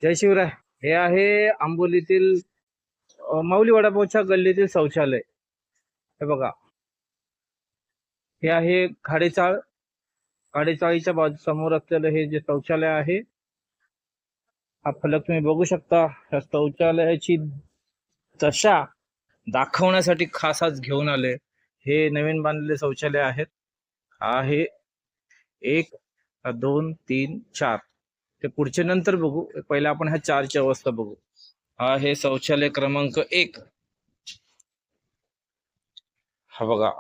जय शिवराय. हे आहे आंबोलीतील माऊली वडापावच्या गल्लीतील शौचालय. हे बघा, हे आहे खाडेचाळ. खाडेचाळीच्या समोर असलेलं हे जे शौचालय आहे, हा फलक तुम्ही बघू शकता. या शौचालयाची दशा दाखवण्यासाठी खासच घेऊन आले. हे नवीन बांधलेले शौचालय आहेत. हा हे 1 2 3 4 ते पुढचे नंतर बघू. पहिले आपण ह्या 4ची अवस्था बघू. हा हे शौचालय क्रमांक 1. हा बघा,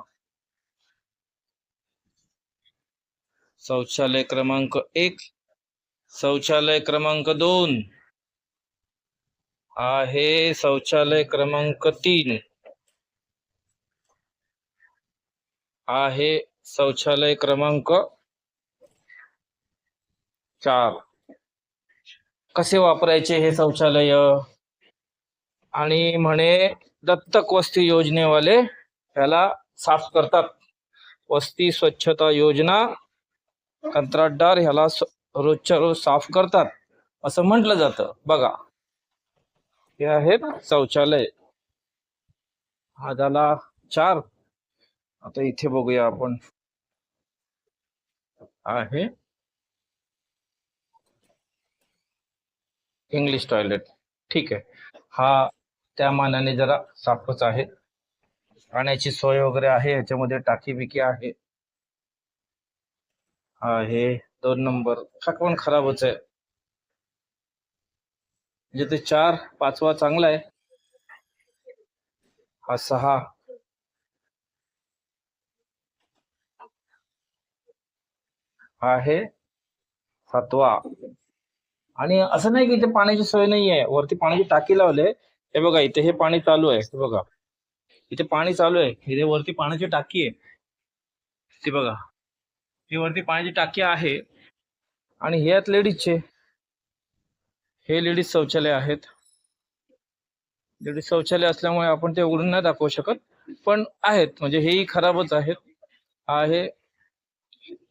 शौचालय क्रमांक 1. शौचालय क्रमांक 2 आहे. शौचालय क्रमांक 3 आहे. शौचालय क्रमांक 4. कसे वापरायचे हे शौचालय? आणि म्हणे दत्तक वस्ती योजनेवाले ह्याला साफ करतात. वस्ती स्वच्छता योजना कंत्राटदार ह्याला रोजच्या रोज साफ करतात असं म्हटलं जातं. बघा, हे आहेत शौचालय. हा झाला 4. आता इथे बघूया आपण. आहे इंग्लिश टॉयलेट. ठीक आहे, हा त्या मानाने जरा साफच आहे. पाण्याची सोय वगैरे आहे, ह्याच्यामध्ये टाकी बिकी आहे. आहे 2 नंबर. हा पण खराबच आहे. म्हणजे ते 4, 5वा चांगला आहे. हा 6 आहे. 7वा. आणि असं नाही की इथे पाण्याची सोय नाही आहे. वरती पाण्याची टाकी लावले. हे बघा, इथे हे पाणी चालू आहे. हे बघा, इथे पाणी चालू आहे. इथे वरती पाण्याची टाकी आहे. ती बघा, ही वरती पाण्याची टाकी आहे. आणि हे आहेत लेडीजचे. हे लेडीज शौचालय आहेत. लेडीज शौचालय असल्यामुळे आपण ते उघडून नाही दाखवू शकत, पण आहेत. म्हणजे हेही खराबच आहेत. आहे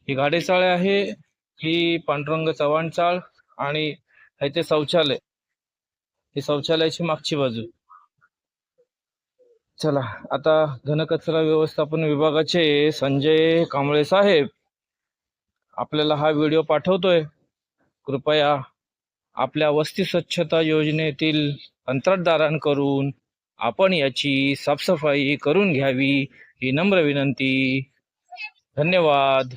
ही गाडेचाळ आहे. ही पांडुरंग चव्हाण चाळ. आणि ते शौचालय, ही शौचालयाची मागची बाजू. चला, आता घनकचरा व्यवस्थापन विभागाचे संजय कांबळे साहेब आपल्याला हा व्हिडिओ पाठवतोय. कृपया आपल्या वस्ती स्वच्छता योजनेतील कंत्राटदारांकडून आपण याची साफसफाई करून घ्यावी ही नम्र विनंती. धन्यवाद.